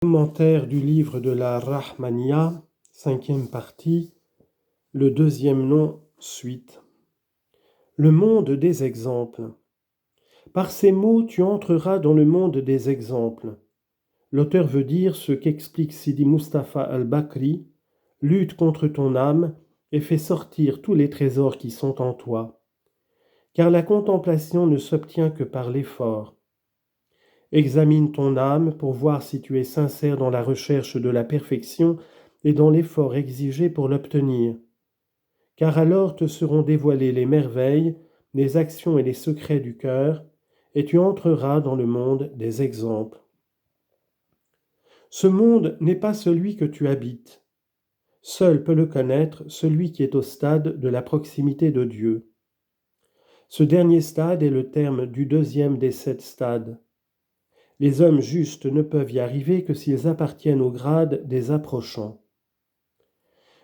Commentaire du livre de la Rahmaniya, 5e partie, le deuxième nom, suite. Le monde des exemples. Par ces mots, tu entreras dans le monde des exemples. L'auteur veut dire ce qu'explique Sidi Mustapha al-Bakri, lutte contre ton âme et fais sortir tous les trésors qui sont en toi. Car la contemplation ne s'obtient que par l'effort. Examine ton âme pour voir si tu es sincère dans la recherche de la perfection et dans l'effort exigé pour l'obtenir. Car alors te seront dévoilées les merveilles, les actions et les secrets du cœur, et tu entreras dans le monde des exemples. Ce monde n'est pas celui que tu habites. Seul peut le connaître celui qui est au stade de la proximité de Dieu. Ce dernier stade est le terme du deuxième des 7 stades. Les hommes justes ne peuvent y arriver que s'ils appartiennent au grade des approchants.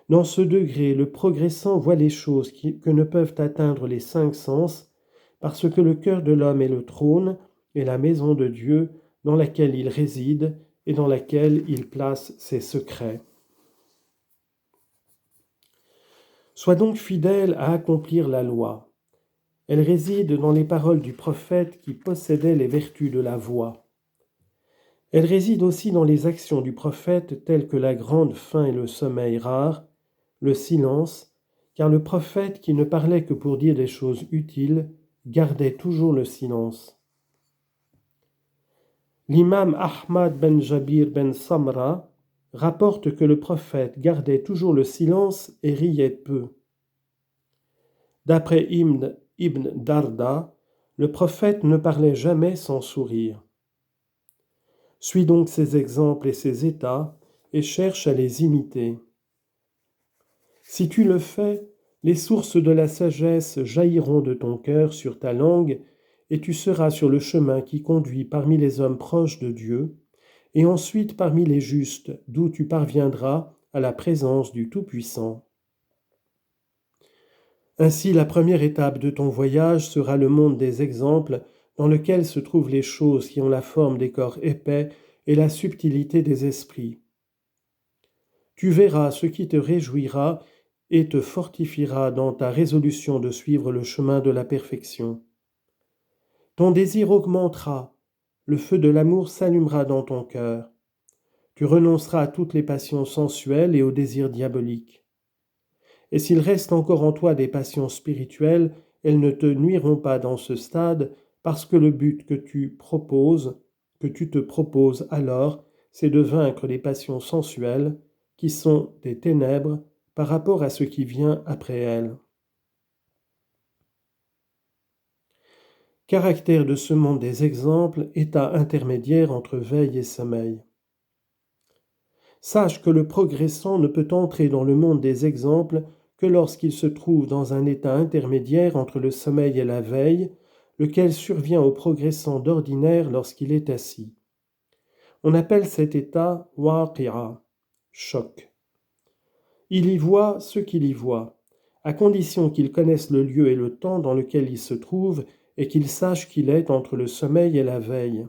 Dans ce degré, le progressant voit les choses que ne peuvent atteindre les 5 sens, parce que le cœur de l'homme est le trône et la maison de Dieu dans laquelle il réside et dans laquelle il place ses secrets. Sois donc fidèle à accomplir la loi. Elle réside dans les paroles du prophète qui possédait les vertus de la voix. Elle réside aussi dans les actions du prophète telles que la grande faim et le sommeil rare, le silence, car le prophète qui ne parlait que pour dire des choses utiles gardait toujours le silence. L'imam Ahmad ben Jabir ben Samra rapporte que le prophète gardait toujours le silence et riait peu. D'après Ibn Darda, le prophète ne parlait jamais sans sourire. Suis donc ces exemples et ces états et cherche à les imiter. Si tu le fais, les sources de la sagesse jailliront de ton cœur sur ta langue et tu seras sur le chemin qui conduit parmi les hommes proches de Dieu et ensuite parmi les justes, d'où tu parviendras à la présence du Tout-Puissant. Ainsi, la première étape de ton voyage sera le monde des exemples dans lequel se trouvent les choses qui ont la forme des corps épais et la subtilité des esprits. Tu verras ce qui te réjouira et te fortifiera dans ta résolution de suivre le chemin de la perfection. Ton désir augmentera, le feu de l'amour s'allumera dans ton cœur. Tu renonceras à toutes les passions sensuelles et aux désirs diaboliques. Et s'il reste encore en toi des passions spirituelles, elles ne te nuiront pas dans ce stade, parce que le but que tu te proposes alors, c'est de vaincre les passions sensuelles, qui sont des ténèbres par rapport à ce qui vient après elles. Caractère de ce monde des exemples, état intermédiaire entre veille et sommeil. Sache que le progressant ne peut entrer dans le monde des exemples que lorsqu'il se trouve dans un état intermédiaire entre le sommeil et la veille, lequel survient au progressant d'ordinaire lorsqu'il est assis. On appelle cet état waqi'a, choc. Il y voit ce qu'il y voit, à condition qu'il connaisse le lieu et le temps dans lequel il se trouve et qu'il sache qu'il est entre le sommeil et la veille.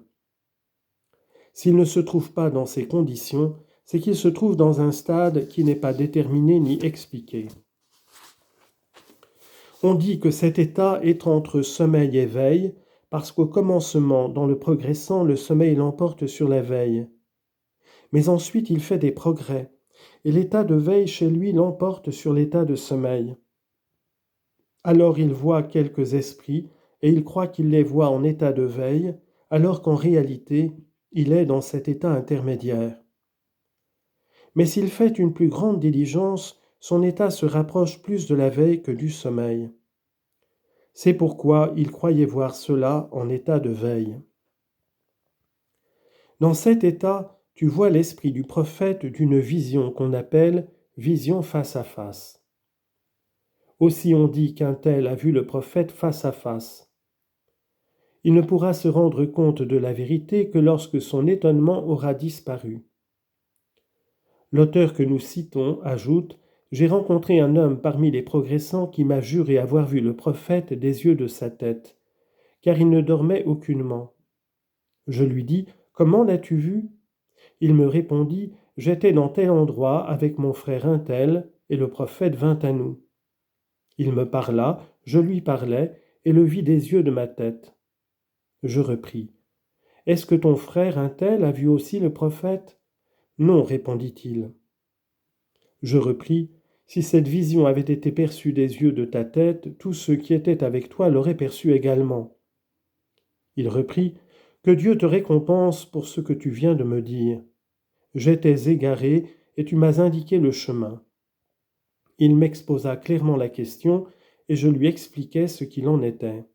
S'il ne se trouve pas dans ces conditions, c'est qu'il se trouve dans un stade qui n'est pas déterminé ni expliqué. On dit que cet état est entre sommeil et veille, parce qu'au commencement, dans le progressant, le sommeil l'emporte sur la veille. Mais ensuite, il fait des progrès, et l'état de veille chez lui l'emporte sur l'état de sommeil. Alors il voit quelques esprits, et il croit qu'il les voit en état de veille, alors qu'en réalité, il est dans cet état intermédiaire. Mais s'il fait une plus grande diligence, son état se rapproche plus de la veille que du sommeil. C'est pourquoi il croyait voir cela en état de veille. Dans cet état, tu vois l'esprit du prophète d'une vision qu'on appelle vision face à face. Aussi on dit qu'un tel a vu le prophète face à face. Il ne pourra se rendre compte de la vérité que lorsque son étonnement aura disparu. L'auteur que nous citons ajoute « J'ai rencontré un homme parmi les progressants qui m'a juré avoir vu le prophète des yeux de sa tête, car il ne dormait aucunement. Je lui dis « Comment l'as-tu vu » Il me répondit, « J'étais dans tel endroit avec mon frère un tel, et le prophète vint à nous. » Il me parla, je lui parlais, et le vis des yeux de ma tête. Je repris, « Est-ce que ton frère un tel a vu aussi le prophète ?» Non, répondit-il. Je repris, « Si cette vision avait été perçue des yeux de ta tête, tous ceux qui étaient avec toi l'auraient perçue également. » Il reprit, « Que Dieu te récompense pour ce que tu viens de me dire. J'étais égaré et tu m'as indiqué le chemin. » Il m'exposa clairement la question et je lui expliquai ce qu'il en était.